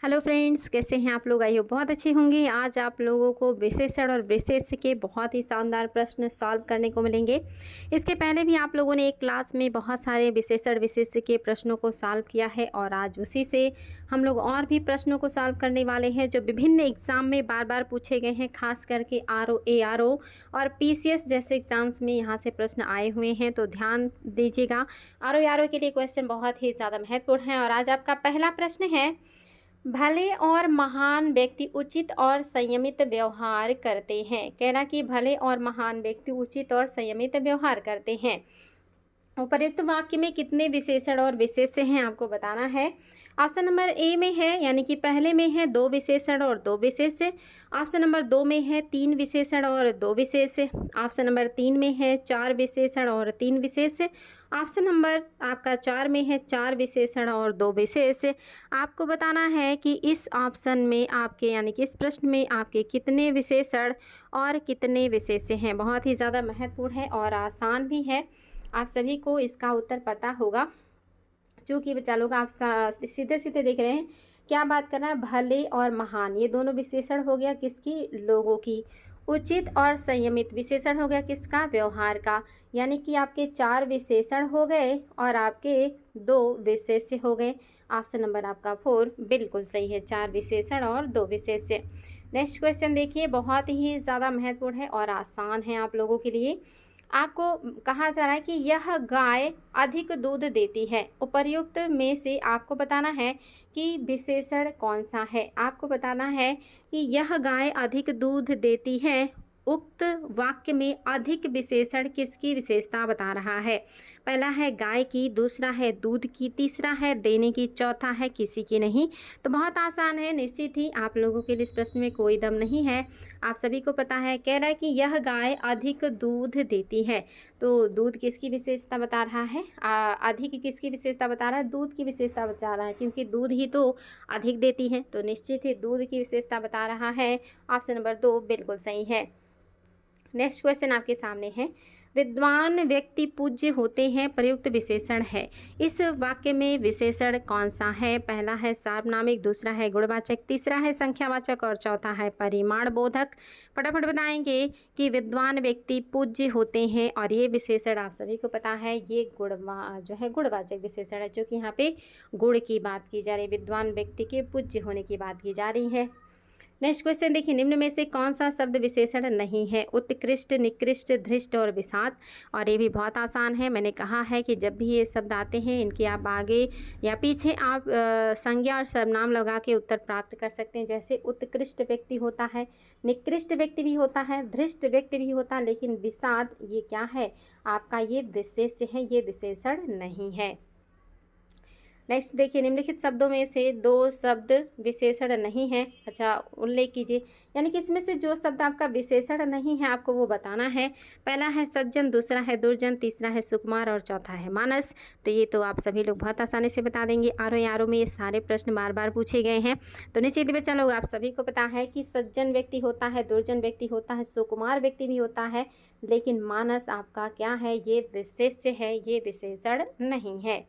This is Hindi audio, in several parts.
हेलो फ्रेंड्स, कैसे हैं आप लोग? आई होप बहुत अच्छे होंगे। आज आप लोगों को विशेषण और विशेष्य के बहुत ही शानदार प्रश्न सॉल्व करने को मिलेंगे। इसके पहले भी आप लोगों ने एक क्लास में बहुत सारे विशेषण विशेष्य के प्रश्नों को सॉल्व किया है और आज उसी से हम लोग और भी प्रश्नों को सॉल्व करने वाले हैं जो विभिन्न एग्ज़ाम में बार बार पूछे गए हैं। खास करके RO ARO और PCS जैसे एग्ज़ाम्स में यहाँ से प्रश्न आए हुए हैं, तो ध्यान दीजिएगा। RO ARO के लिए क्वेश्चन बहुत ही ज़्यादा महत्वपूर्ण है। और आज आपका पहला प्रश्न है, भले और महान व्यक्ति उचित और संयमित व्यवहार करते हैं। कह रहा कि भले और महान व्यक्ति उचित और संयमित व्यवहार करते हैं। उपर्युक्त वाक्य में कितने विशेषण और विशेष्य हैं आपको बताना है। ऑप्शन नंबर ए में है, यानी कि पहले में है 2 विशेषण और 2 विशेष्य। ऑप्शन नंबर 2 में है 3 विशेषण और 2 विशेष्य। ऑप्शन नंबर 3 में है 4 विशेषण और 3 विशेष्य। ऑप्शन नंबर आपका 4 में है 4 विशेषण और 2 विशेष्य। आपको बताना है कि इस ऑप्शन में आपके, यानी कि इस प्रश्न में आपके कितने विशेषण और कितने विशेष्य हैं। बहुत ही ज़्यादा महत्वपूर्ण है और आसान भी है। आप सभी को इसका उत्तर पता होगा, चूँकि बच्चा लोग आप सीधे सीधे देख रहे हैं। क्या बात करना है? भले और महान, ये दोनों विशेषण हो गया किसकी? लोगों की। उचित और संयमित विशेषण हो गया किसका? व्यवहार का। यानी कि आपके 4 विशेषण हो गए और आपके 2 विशेष्य हो गए। ऑप्शन नंबर आपका 4 बिल्कुल सही है, 4 विशेषण और 2 विशेष्य। नेक्स्ट क्वेश्चन देखिए, बहुत ही ज़्यादा महत्वपूर्ण है और आसान है आप लोगों के लिए। आपको कहा जा रहा है कि यह गाय अधिक दूध देती है। उपर्युक्त में से आपको बताना है कि विशेषण कौन सा है। आपको बताना है कि यह गाय अधिक दूध देती है। उक्त वाक्य में अधिक विशेषण किसकी विशेषता बता रहा है? पहला है गाय की, दूसरा है दूध की, तीसरा है देने की, चौथा है किसी की नहीं। तो बहुत आसान है, निश्चित ही आप लोगों के लिए इस प्रश्न में कोई दम नहीं है। आप सभी को पता है। कह रहा है कि यह गाय अधिक दूध देती है। तो दूध किसकी विशेषता बता रहा है? अधिक किसकी विशेषता बता रहा है? दूध की विशेषता बता रहा है, क्योंकि दूध ही तो अधिक देती है। तो निश्चित ही दूध की विशेषता बता रहा है। ऑप्शन नंबर 2 बिल्कुल सही है। नेक्स्ट क्वेश्चन आपके सामने है, विद्वान व्यक्ति पूज्य होते हैं प्रयुक्त विशेषण है। इस वाक्य में विशेषण कौन सा है? पहला है सार्वनामिक, दूसरा है गुणवाचक, तीसरा है संख्यावाचक और चौथा है परिमाण बोधक। फटाफट बताएंगे कि विद्वान व्यक्ति पूज्य होते हैं और ये विशेषण आप सभी को पता है, ये गुणवाचक विशेषण है, जो कि यहाँ पे गुण की बात की जा रही है, विद्वान व्यक्ति के पूज्य होने की बात की जा रही है। नेक्स्ट क्वेश्चन देखिए, निम्न में से कौन सा शब्द विशेषण नहीं है? उत्कृष्ट, निकृष्ट, धृष्ट और विषाद। और ये भी बहुत आसान है। मैंने कहा है कि जब भी ये शब्द आते हैं, इनके आप आगे या पीछे आप संज्ञा और सर्वनाम लगा के उत्तर प्राप्त कर सकते हैं। जैसे उत्कृष्ट व्यक्ति होता है, निकृष्ट व्यक्ति भी होता है, धृष्ट व्यक्ति भी होता है, लेकिन विषाद ये क्या है? आपका ये विशेष्य है, ये विशेषण नहीं है। नेक्स्ट देखिए, निम्नलिखित शब्दों में से 2 शब्द विशेषण नहीं है। अच्छा, उल्लेख कीजिए, यानी कि इसमें से जो शब्द आपका विशेषण नहीं है आपको वो बताना है। पहला है सज्जन, दूसरा है दुर्जन, तीसरा है सुकुमार और चौथा है मानस। तो ये तो आप सभी लोग बहुत आसानी से बता देंगे। RO में ये सारे प्रश्न बार बार पूछे गए हैं। तो निश्चित बच्चा लोग, आप सभी को पता है कि सज्जन व्यक्ति होता है, दुर्जन व्यक्ति होता है, सुकुमार व्यक्ति भी होता है, लेकिन मानस आपका क्या है? ये विशेष्य है, ये विशेषण नहीं है।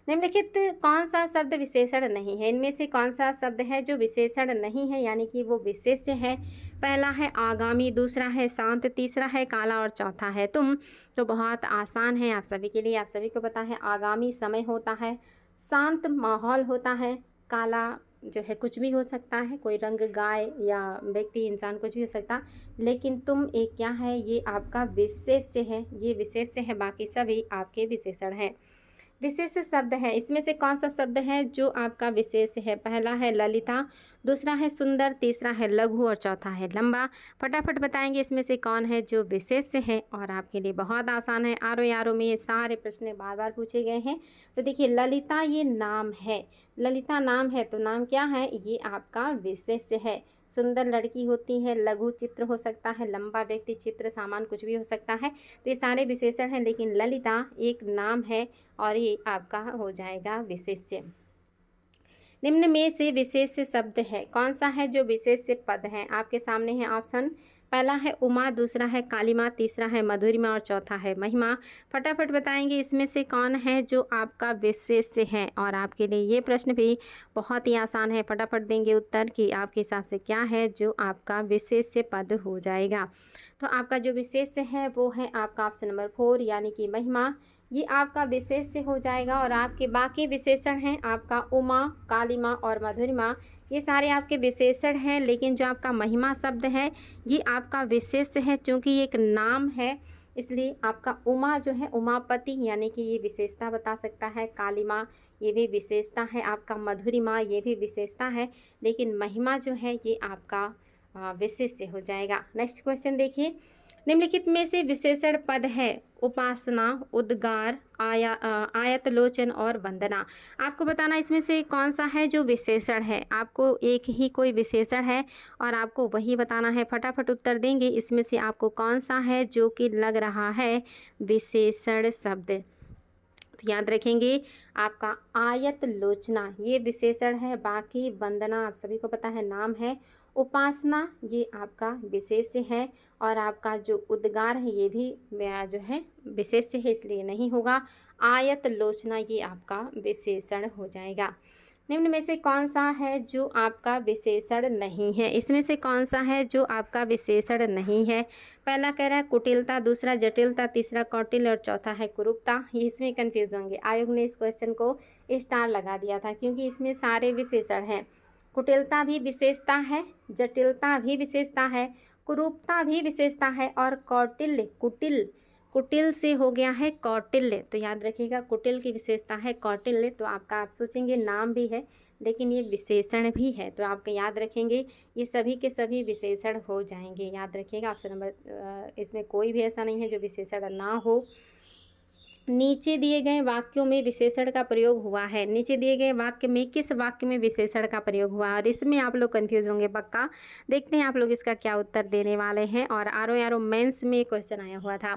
निम्नलिखित कौन सा शब्द विशेषण नहीं है? इनमें से कौन सा शब्द है जो विशेषण नहीं है, यानी कि वो विशेष्य है? पहला है आगामी, दूसरा है शांत, तीसरा है काला और चौथा है तुम। तो बहुत आसान है आप सभी के लिए। आप सभी को पता है, आगामी समय होता है, शांत माहौल होता है, काला जो है कुछ भी हो सकता है, कोई रंग, गाय या व्यक्ति, इंसान, कुछ भी हो सकता। लेकिन तुम एक क्या है? ये आपका विशेष्य है, ये विशेष्य है, बाकी सभी आपके विशेषण हैं। विशेष शब्द है, इसमें से कौन सा शब्द है जो आपका विशेष है? पहला है ललिता, दूसरा है सुंदर, तीसरा है लघु और चौथा है लंबा। फटाफट बताएंगे इसमें से कौन है जो विशेष है। और आपके लिए बहुत आसान है। RO में ये सारे प्रश्न बार बार पूछे गए हैं। तो देखिए, ललिता ये नाम है, ललिता नाम है, तो नाम क्या है? ये आपका विशेष है। सुंदर लड़की होती है, लघु चित्र हो सकता है, लंबा व्यक्ति, चित्र, सामान, कुछ भी हो सकता है। तो ये सारे विशेषण हैं, लेकिन ललिता एक नाम है और ये आपका हो जाएगा विशेष्य। निम्न में से विशेष्य शब्द है कौन सा है जो विशेष्य पद है? आपके सामने है ऑप्शन। पहला है उमा, दूसरा है कालिमा, तीसरा है मधुरिमा और चौथा है महिमा। फटाफट बताएंगे इसमें से कौन है जो आपका विशेष्य है। और आपके लिए ये प्रश्न भी बहुत ही आसान है, फटाफट देंगे उत्तर कि आपके हिसाब से क्या है जो आपका विशेष्य पद हो जाएगा। तो आपका जो विशेष्य है वो है आपका ऑप्शन नंबर 4 यानी कि महिमा, ये आपका विशेष्य हो जाएगा। और आपके बाकी विशेषण हैं आपका उमा, कालिमा और मधुरिमा, ये सारे आपके विशेषण हैं, लेकिन जो आपका महिमा शब्द है ये आपका विशेष्य है। चूँकि ये एक नाम है इसलिए आपका उमा जो है उमापति यानी कि ये विशेषता बता सकता है, कालिमा ये भी विशेषता है, आपका मधुरिमा ये भी विशेषता है, लेकिन महिमा जो है ये आपका विशेष्य हो जाएगा। नेक्स्ट क्वेश्चन देखिए, निम्नलिखित में से विशेषण पद है उपासना, उद्गार, आयतलोचन और वंदना। आपको बताना इसमें से कौन सा है जो विशेषण है। आपको एक ही कोई विशेषण है और आपको वही बताना है। फटाफट उत्तर देंगे इसमें से आपको कौन सा है जो कि लग रहा है विशेषण शब्द। तो याद रखेंगे आपका आयत लोचना ये विशेषण है, बाकी वंदना आप सभी को पता है नाम है, उपासना ये आपका विशेष्य है, और आपका जो उद्गार है ये भी जो है विशेष्य है इसलिए नहीं होगा। आयत लोचना ये आपका विशेषण हो जाएगा। निम्न में से कौन सा है जो आपका विशेषण नहीं है। इसमें से कौन सा है जो आपका विशेषण नहीं है। पहला कह रहा है कुटिलता, दूसरा जटिलता, तीसरा कौटिल्य और चौथा है कुरूपता। ये इसमें कंफ्यूज होंगे। आयोग ने इस क्वेश्चन को स्टार लगा दिया था क्योंकि इसमें सारे विशेषण हैं। कुटिलता भी विशेषता है, जटिलता भी विशेषता है, कुरूपता भी विशेषता है, और कौटिल्य कुटिल से हो गया है कौटिल्य। तो याद रखिएगा कुटिल की विशेषता है कौटिल्य। तो आपका आप सोचेंगे नाम भी है लेकिन ये विशेषण भी है, तो आपका याद रखेंगे ये सभी के सभी विशेषण हो जाएंगे। याद रखिएगा ऑप्शन नंबर इसमें कोई भी ऐसा नहीं है जो विशेषण ना हो। नीचे दिए गए वाक्यों में विशेषण का प्रयोग हुआ है। नीचे दिए गए वाक्य में किस वाक्य में विशेषण का प्रयोग हुआ है, और इसमें आप लोग कंफ्यूज होंगे पक्का। देखते हैं आप लोग इसका क्या उत्तर देने वाले हैं। और आर मेंस में क्वेश्चन आया हुआ था।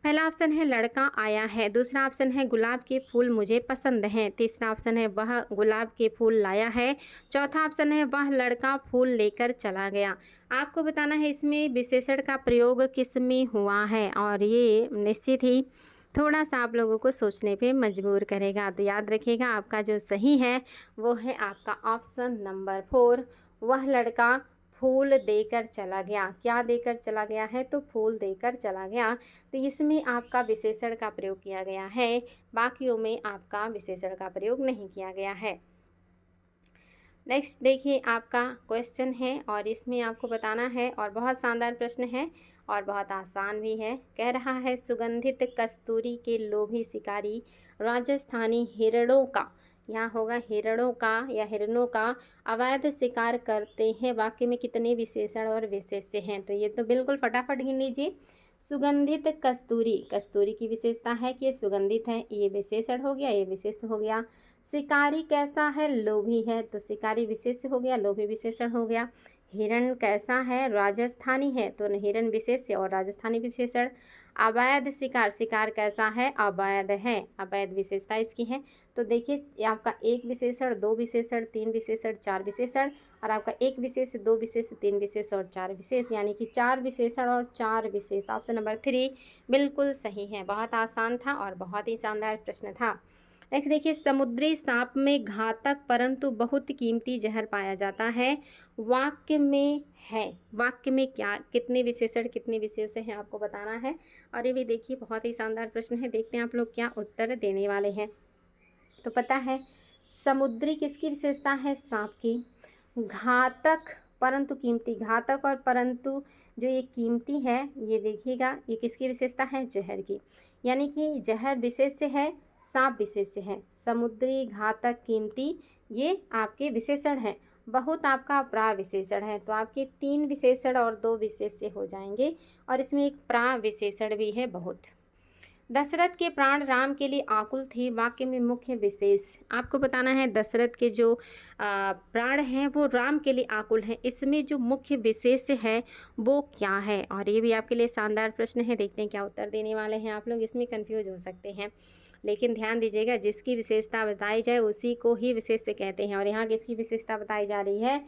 पहला ऑप्शन है लड़का आया है, दूसरा ऑप्शन है गुलाब के फूल मुझे पसंद हैं, तीसरा ऑप्शन है वह गुलाब के फूल लाया है, चौथा ऑप्शन है वह लड़का फूल लेकर चला गया। आपको बताना है इसमें विशेषण का प्रयोग किस में हुआ है, और ये निश्चित ही थोड़ा सा आप लोगों को सोचने पे मजबूर करेगा। तो याद रखिएगा आपका जो सही है वो है आपका ऑप्शन नंबर 4, वह लड़का फूल देकर चला गया। क्या देकर चला गया है, तो फूल देकर चला गया। तो इसमें आपका विशेषण का प्रयोग किया गया है, बाकियों में आपका विशेषण का प्रयोग नहीं किया गया है। नेक्स्ट देखिए आपका क्वेश्चन है और इसमें आपको बताना है, और बहुत शानदार प्रश्न है और बहुत आसान भी है। कह रहा है सुगंधित कस्तूरी के लोभी शिकारी राजस्थानी हिरणों का, यहाँ होगा हिरणों का या हिरणों का, अवैध शिकार करते हैं। वाक्य में कितने विशेषण और विशेष्य हैं, तो ये तो बिल्कुल फटाफट गिन लीजिए। सुगंधित कस्तूरी, कस्तूरी की विशेषता है कि ये सुगंधित है, ये विशेषण हो गया, ये विशेष्य हो गया। शिकारी कैसा है, लोभी है, तो शिकारी विशेष्य हो गया, लोभी विशेषण हो गया। हिरण कैसा है, राजस्थानी है, तो हिरण विशेष्य और राजस्थानी विशेषण। अवैध शिकार, शिकार कैसा है, अवैध है, अवैध विशेषता इसकी है। तो देखिए आपका एक विशेषण, दो विशेषण, तीन विशेषण, चार विशेषण, और आपका एक विशेष, दो विशेष, तीन विशेष और चार विशेष, यानी कि चार विशेषण और चार विशेष। ऑप्शन नंबर 3 बिल्कुल सही है। बहुत आसान था और बहुत ही शानदार प्रश्न था। नेक्स्ट देखिए, समुद्री सांप में घातक परंतु बहुत कीमती जहर पाया जाता है। वाक्य में है, वाक्य में क्या, कितने विशेषण कितने विशेष हैं आपको बताना है। और ये भी देखिए बहुत ही शानदार प्रश्न है, देखते हैं आप लोग क्या उत्तर देने वाले हैं। तो पता है समुद्री किसकी विशेषता है, सांप की। घातक परंतु कीमती, घातक और परंतु जो ये कीमती है, ये देखिएगा ये किसकी विशेषता है, जहर की। यानी कि जहर विशेष्य है, सांप विशेष्य है। समुद्री, घातक, कीमती ये आपके विशेषण हैं। बहुत आपका प्राविशेषण है, तो आपके 3 विशेषण और 2 विशेष्य हो जाएंगे, और इसमें एक प्राविशेषण भी है बहुत। दशरथ के प्राण राम के लिए आकुल थे। वाक्य में मुख्य विशेष आपको बताना है। दशरथ के जो प्राण हैं वो राम के लिए आकुल हैं, इसमें जो मुख्य विशेष है वो क्या है। और ये भी आपके लिए शानदार प्रश्न है, देखते हैं क्या उत्तर देने वाले हैं आप लोग। इसमें कंफ्यूज हो सकते हैं, लेकिन ध्यान दीजिएगा जिसकी विशेषता बताई जाए उसी को ही विशेष्य कहते हैं। और यहाँ किसकी विशेषता बताई जा रही है,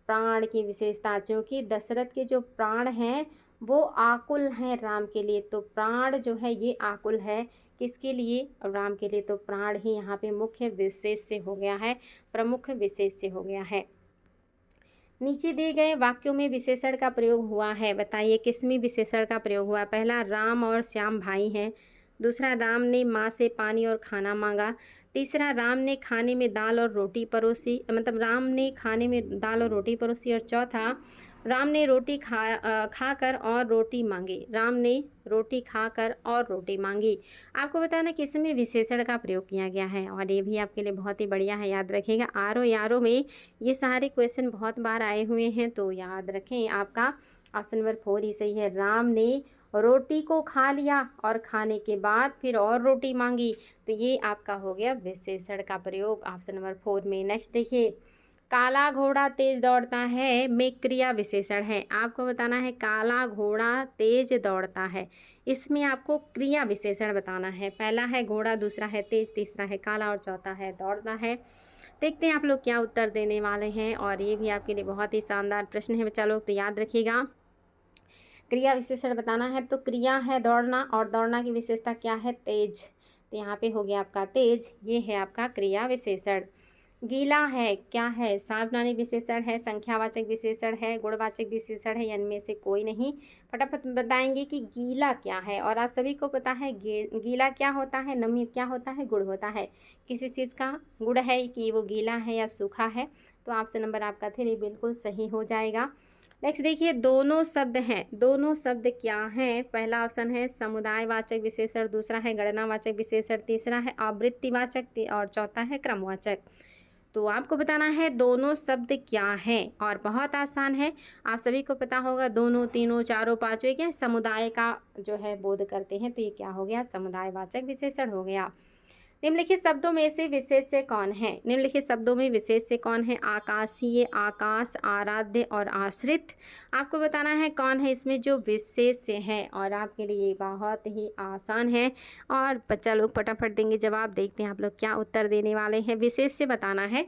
प्राण की विशेषता, क्योंकि दशरथ के जो प्राण हैं वो आकुल हैं राम के लिए, तो प्राण जो है ये आकुल है किसके लिए, राम के लिए, तो प्राण ही यहाँ पे मुख्य विशेष्य हो गया है, प्रमुख विशेष्य हो गया है। नीचे दिए गए वाक्यों में विशेषण का प्रयोग हुआ है, बताइए किसमें विशेषण का प्रयोग हुआ। पहला, राम और श्याम भाई हैं। दूसरा, राम ने माँ से पानी और खाना मांगा। तीसरा, राम ने खाने में दाल और रोटी परोसी, मतलब राम ने खाने में दाल और रोटी परोसी। और चौथा, राम ने रोटी खाकर और रोटी मांगी। राम ने रोटी खाकर और रोटी मांगी। आपको बताना किसमें विशेषण का प्रयोग किया गया है, और ये भी आपके लिए बहुत ही बढ़िया है, याद रखिएगा। आरो यारो में ये सारे क्वेश्चन बहुत बार आए हुए हैं, तो याद रखें आपका ऑप्शन नंबर 4 ही सही है। राम ने रोटी को खा लिया और खाने के बाद फिर और रोटी मांगी, तो ये आपका हो गया विशेषण का प्रयोग ऑप्शन नंबर 4 में। नेक्स्ट देखिए, काला घोड़ा तेज दौड़ता है में क्रिया विशेषण है। आपको बताना है काला घोड़ा तेज दौड़ता है, इसमें आपको क्रिया विशेषण बताना है। पहला है घोड़ा, दूसरा है तेज, तीसरा है काला और चौथा है दौड़ता है। देखते हैं आप लोग क्या उत्तर देने वाले हैं, और ये भी आपके लिए बहुत ही शानदार प्रश्न है बच्चा लोग, तो याद रखिएगा। क्रिया विशेषण बताना है, तो क्रिया है दौड़ना, और दौड़ना की विशेषता क्या है, तेज, तो यहाँ पे हो गया आपका तेज, ये है आपका क्रिया विशेषण। गीला है क्या है, सावधानी विशेषण है, संख्यावाचक विशेषण है, गुणवाचक विशेषण है, या इनमें से कोई नहीं। फटाफट बताएंगे कि गीला क्या है, और आप सभी को पता है गीला क्या होता है, नमी क्या होता है, गुड़ होता है। किसी चीज़ का गुड़ है कि वो गीला है या सूखा है, तो ऑप्शन नंबर आपका 3 बिल्कुल सही हो जाएगा। नेक्स्ट देखिए, दोनों शब्द हैं, दोनों शब्द क्या हैं। पहला ऑप्शन है समुदायवाचक विशेषण, दूसरा है गणनावाचक विशेषण, तीसरा है आवृत्तिवाचक और चौथा है क्रमवाचक। तो आपको बताना है दोनों शब्द क्या हैं, और बहुत आसान है, आप सभी को पता होगा। दोनों, तीनों, चारों, पांचों क्या समुदाय का जो है बोध करते हैं, तो ये क्या हो गया, समुदायवाचक विशेषण हो गया। निम्नलिखित शब्दों में से विशेष्य कौन है, निम्नलिखित शब्दों में विशेष्य कौन है। आकाशीय, आकाश, आराध्य और आश्रित। आपको बताना है कौन है इसमें जो विशेष्य है, और आपके लिए बहुत ही आसान है, और बच्चा लोग फटाफट देंगे जवाब। देखते हैं आप लोग क्या उत्तर देने वाले हैं। विशेष्य बताना है,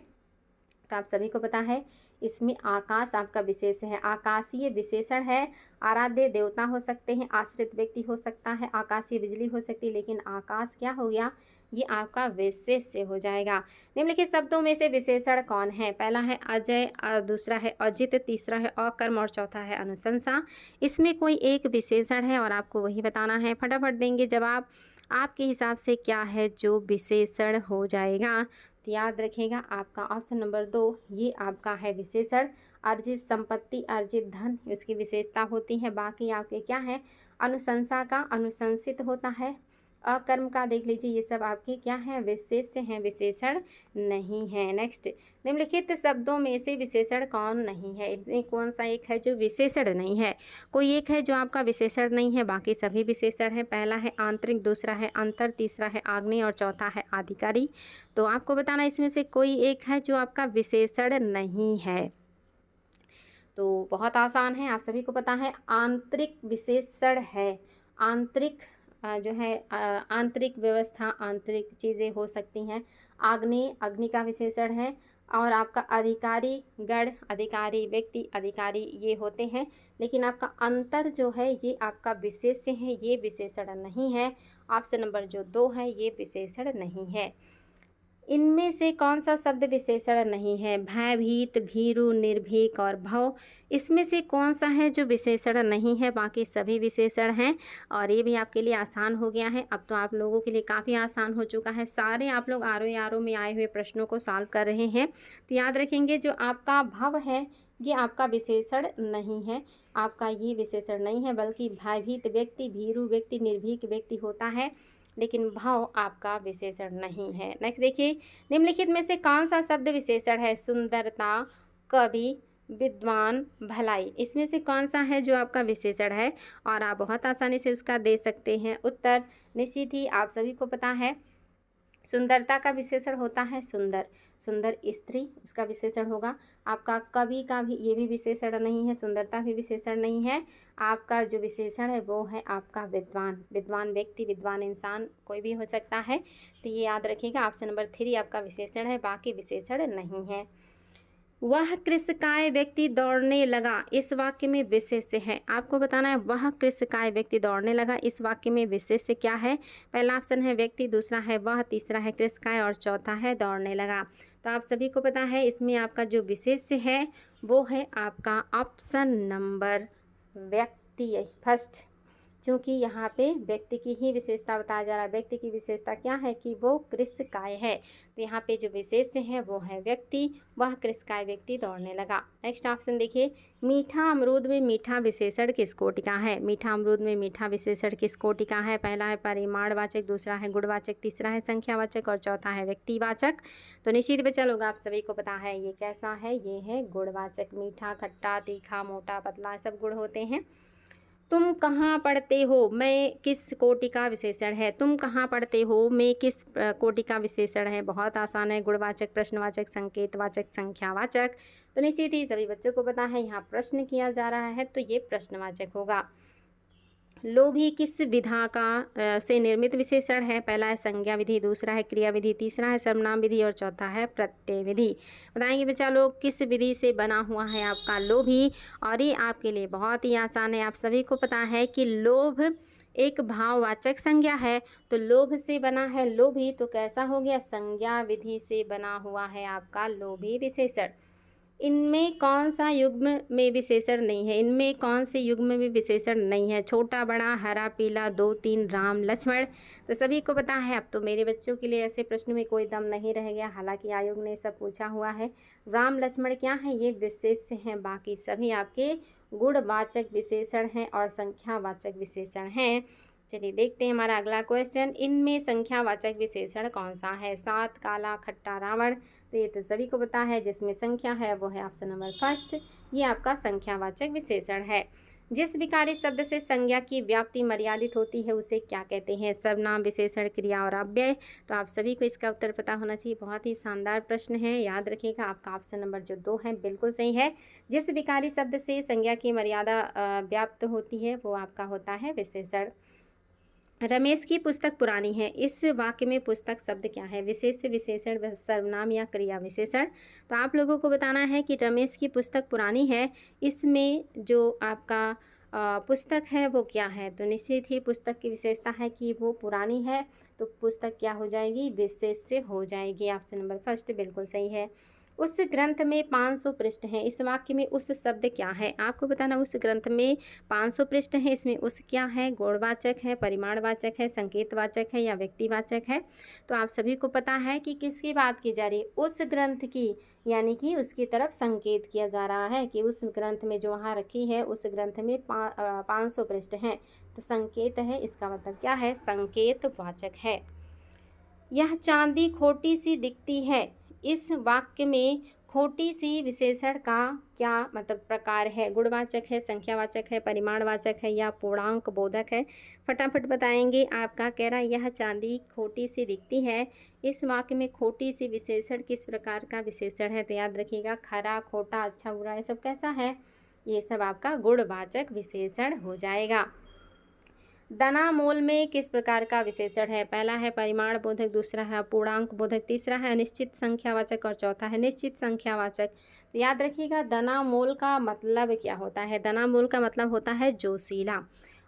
तो आप सभी को पता है इसमें आकाश आपका विशेष है, आकाशीय विशेषण है। आराध्य देवता हो सकते हैं, आश्रित व्यक्ति हो सकता है, आकाशीय बिजली हो सकती है, लेकिन आकाश क्या हो गया, ये आपका विशेष्य हो जाएगा। निम्नलिखित शब्दों में से विशेषण कौन है। पहला है अजय, दूसरा है अजित, तीसरा है अकर्म और चौथा है अनुशंसा। इसमें कोई एक विशेषण है और आपको वही बताना है। फटाफट देंगे जवाब, आपके हिसाब से क्या है जो विशेषण हो जाएगा। तो याद रखिएगा आपका ऑप्शन नंबर 2 ये आपका है विशेषण। अर्जित संपत्ति, अर्जित धन इसकी विशेषता होती है। बाकी आपके क्या है, अनुशंसा का अनुशंसित होता है, अकर्म का देख लीजिए, ये सब आपके क्या है, विशेष्य हैं, विशेषण नहीं है। नेक्स्ट, निम्नलिखित शब्दों में से विशेषण कौन नहीं है, इनमें कौन सा एक है जो विशेषण नहीं है। कोई एक है जो आपका विशेषण नहीं है, बाकी सभी विशेषण हैं। पहला है आंतरिक, दूसरा है अंतर, तीसरा है आग्नेय और चौथा है आधिकारी। तो आपको बताना इसमें से कोई एक है जो आपका विशेषण नहीं है। तो बहुत आसान है, आप सभी को पता है आंतरिक विशेषण है। आंतरिक जो है आंतरिक व्यवस्था, आंतरिक चीज़ें हो सकती हैं। आग्नेय अग्नि का विशेषण है, और आपका अधिकारी गण, अधिकारी व्यक्ति, अधिकारी ये होते हैं। लेकिन आपका अंतर जो है ये आपका विशेष्य है, ये विशेषण नहीं है। ऑप्शन नंबर जो 2 है ये विशेषण नहीं है। इनमें से कौन सा शब्द विशेषण नहीं है, भयभीत, भीरु, निर्भीक और भव, इसमें से कौन सा है जो विशेषण नहीं है। बाकी सभी विशेषण हैं, और ये भी आपके लिए आसान हो गया है। अब तो आप लोगों के लिए काफ़ी आसान हो चुका है। सारे आप लोग आरो में आए हुए प्रश्नों को सॉल्व कर रहे हैं, तो याद रखेंगे जो आपका भव है ये आपका विशेषण नहीं है, आपका ये विशेषण नहीं है, बल्कि भयभीत व्यक्ति, भीरु व्यक्ति, निर्भीक व्यक्ति होता है, लेकिन भाव आपका विशेषण नहीं है। नेक्स्ट देखिए, निम्नलिखित में से कौन सा शब्द विशेषण है। सुंदरता, कवि, विद्वान, भलाई, इसमें से कौन सा है जो आपका विशेषण है, और आप बहुत आसानी से उसका दे सकते हैं उत्तर। निश्चित ही आप सभी को पता है सुंदरता का विशेषण होता है सुंदर, सुंदर स्त्री उसका विशेषण होगा। आपका कवि का भी ये भी विशेषण नहीं है, सुंदरता भी विशेषण नहीं है। आपका जो विशेषण है वो है आपका विद्वान, विद्वान व्यक्ति, विद्वान इंसान कोई भी हो सकता है। तो ये याद रखिएगा ऑप्शन नंबर 3 आपका विशेषण है, बाकी विशेषण नहीं है। वह कृषकाय व्यक्ति दौड़ने लगा इस वाक्य में विशेष्य है। आपको बताना है वह कृषकाय व्यक्ति दौड़ने लगा इस वाक्य में विशेष्य क्या है। पहला ऑप्शन है व्यक्ति, दूसरा है वह, तीसरा है कृषकाय और चौथा है दौड़ने लगा। तो आप सभी को पता है इसमें आपका जो विशेष्य है वो है आपका ऑप्शन नंबर व्यक्ति फर्स्ट। चूँकि यहाँ पे व्यक्ति की ही विशेषता बताया जा रहा है। व्यक्ति की विशेषता क्या है कि वो कृषकाय है, तो यहाँ पे जो विशेष्य है वो है व्यक्ति, वह कृषकाय व्यक्ति दौड़ने लगा। नेक्स्ट ऑप्शन देखिए, मीठा अमरूद में मीठा विशेषण किस कोटि का है। मीठा अमरूद में मीठा विशेषण किस कोटि का है। पहला है परिमाणवाचक, दूसरा है गुणवाचक, तीसरा है संख्यावाचक और चौथा है व्यक्तिवाचक। तो निश्चित बच्चा लोग आप सभी को पता है ये कैसा है, ये है गुणवाचक। मीठा, खट्टा, तीखा, मोटा, पतला सब गुण होते हैं। तुम कहाँ पढ़ते हो मैं किस कोटि का विशेषण है। तुम कहाँ पढ़ते हो मैं किस कोटि का विशेषण है। बहुत आसान है, गुणवाचक, प्रश्नवाचक, संकेतवाचक, संख्यावाचक। तो निश्चित ही सभी बच्चों को पता है यहाँ प्रश्न किया जा रहा है तो ये प्रश्नवाचक होगा। लोभी किस विधा का से निर्मित विशेषण है। पहला है संज्ञा विधि, दूसरा है क्रिया विधि, तीसरा है सर्वनाम विधि और चौथा है प्रत्यय विधि। बताएंगे बच्चा लोग किस विधि से बना हुआ है आपका लोभी। और ये आपके लिए बहुत ही आसान है। आप सभी को पता है कि लोभ एक भाववाचक संज्ञा है, तो लोभ से बना है लोभी, तो कैसा हो गया, संज्ञा विधि से बना हुआ है आपका लोभी विशेषण। इनमें कौन सा युग्म में विशेषण नहीं है। इनमें कौन से युग्म में विशेषण नहीं है। छोटा, बड़ा, हरा, पीला, 2, 3, राम, लक्ष्मण। तो सभी को पता है। अब तो मेरे बच्चों के लिए ऐसे प्रश्न में कोई दम नहीं रह गया, हालांकि आयोग ने सब पूछा हुआ है। राम, लक्ष्मण क्या है, ये विशेष्य हैं, बाकी सभी आपके गुणवाचक विशेषण हैं और संख्यावाचक विशेषण हैं। चलिए देखते हैं हमारा अगला क्वेश्चन। इनमें संख्यावाचक विशेषण कौन सा है। सात, काला, खट्टा, रावण। तो ये तो सभी को पता है, जिसमें संख्या है वो है ऑप्शन नंबर फर्स्ट, ये आपका संख्यावाचक विशेषण है। जिस विकारी शब्द से संज्ञा की व्याप्ति मर्यादित होती है उसे क्या कहते हैं। सर्वनाम, विशेषण, क्रिया और अव्यय। तो आप सभी को इसका उत्तर पता होना चाहिए। बहुत ही शानदार प्रश्न है, याद रखिएगा। आपका ऑप्शन नंबर जो 2 है बिल्कुल सही है। जिस विकारी शब्द से संज्ञा की मर्यादा व्याप्त होती है वो आपका होता है विशेषण। रमेश की पुस्तक पुरानी है इस वाक्य में पुस्तक शब्द क्या है। विशेष्य, विशेषण, सर्वनाम या क्रिया विशेषण। तो आप लोगों को बताना है कि रमेश की पुस्तक पुरानी है, इसमें जो आपका पुस्तक है वो क्या है। तो निश्चित ही पुस्तक की विशेषता है कि वो पुरानी है, तो पुस्तक क्या हो जाएगी, विशेष्य हो जाएगी। ऑप्शन नंबर फर्स्ट बिल्कुल सही है। उस ग्रंथ में 500 पृष्ठ हैं इस वाक्य में उस शब्द क्या है। आपको बताना उस ग्रंथ में 500 पृष्ठ हैं, इसमें उस क्या है, गुणवाचक है, परिमाणवाचक है, संकेतवाचक है या व्यक्तिवाचक है। तो आप सभी को पता है कि किसकी बात की जा रही है, उस ग्रंथ की, यानी कि उसकी तरफ संकेत किया जा रहा है कि उस ग्रंथ में जो वहाँ रखी है उस ग्रंथ में 500 पृष्ठ हैं। तो संकेत है, इसका मतलब क्या है, संकेतवाचक है। यह चांदी खोटी सी दिखती है इस वाक्य में खोटी सी विशेषण का क्या मतलब प्रकार है। गुणवाचक है, संख्यावाचक है, परिमाणवाचक है या पूर्णांक बोधक है। फटाफट बताएंगे। आपका कह रहा है यह चांदी खोटी सी दिखती है, इस वाक्य में खोटी सी विशेषण किस प्रकार का विशेषण है। तो याद रखिएगा, खरा, खोटा, अच्छा, बुरा, ये सब कैसा है, ये सब आपका गुणवाचक विशेषण हो जाएगा। दना मोल में किस प्रकार का विशेषण है। पहला है परिमाण बोधक, दूसरा है पूर्णांक बोधक, तीसरा है अनिश्चित संख्यावाचक और चौथा है निश्चित संख्यावाचक। तो याद रखिएगा, दना मोल का मतलब क्या होता है। दना मोल का मतलब होता है जोशीला,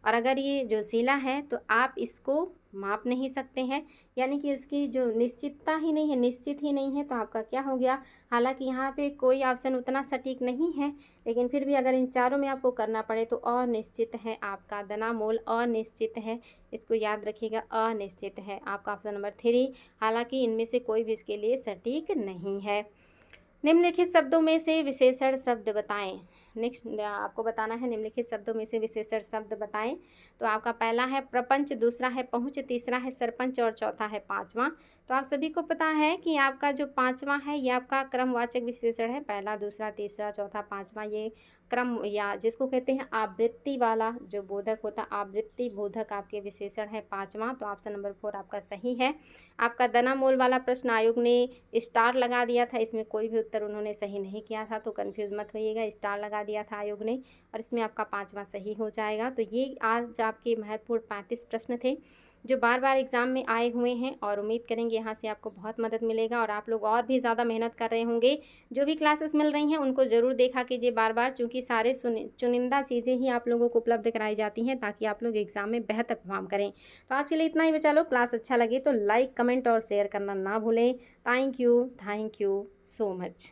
और अगर ये जोशीला है तो आप इसको माप नहीं सकते हैं, यानी कि उसकी जो निश्चितता ही नहीं है, निश्चित ही नहीं है, तो आपका क्या हो गया। हालांकि यहाँ पे कोई ऑप्शन उतना सटीक नहीं है, लेकिन फिर भी अगर इन चारों में आपको करना पड़े तो अनिश्चित है आपका। दना मोल अनिश्चित है, इसको याद रखिएगा, अनिश्चित है आपका ऑप्शन नंबर 3। हालांकि इनमें से कोई भी इसके लिए सटीक नहीं है। निम्नलिखित शब्दों में से विशेषण शब्द बताएं। नेक्स्ट आपको बताना है निम्नलिखित शब्दों में से विशेषण शब्द बताएं। तो आपका पहला है प्रपंच, दूसरा है पहुँच, तीसरा है सरपंच और चौथा है पांचवा। तो आप सभी को पता है कि आपका जो पांचवा है ये आपका क्रमवाचक विशेषण है। पहला, दूसरा, तीसरा, चौथा, पांचवा, ये क्रम या जिसको कहते हैं आवृत्ति वाला जो बोधक होता है, आवृत्ति बोधक आपके विशेषण है पांचवा। तो ऑप्शन नंबर 4 आपका सही है। आपका दना मोल वाला प्रश्न आयोग ने स्टार लगा दिया था, इसमें कोई भी उत्तर उन्होंने सही नहीं किया था, तो कन्फ्यूज़ मत होइएगा, स्टार लगा दिया था आयोग ने, और इसमें आपका पांचवा सही हो जाएगा। तो ये आज आपके महत्वपूर्ण 35 प्रश्न थे। जो बार बार एग्ज़ाम में आए हुए हैं, और उम्मीद करेंगे यहाँ से आपको बहुत मदद मिलेगा और आप लोग और भी ज़्यादा मेहनत कर रहे होंगे। जो भी क्लासेस मिल रही हैं उनको ज़रूर देखा कीजिए बार बार, चूँकि सारे चुनिंदा चीज़ें ही आप लोगों को उपलब्ध कराई जाती हैं ताकि आप लोग एग्ज़ाम में बेहतर परफॉर्म करें। तो आज के लिए इतना ही बचा लो। क्लास अच्छा लगे तो लाइक, कमेंट और शेयर करना ना भूलें। Thank you so much.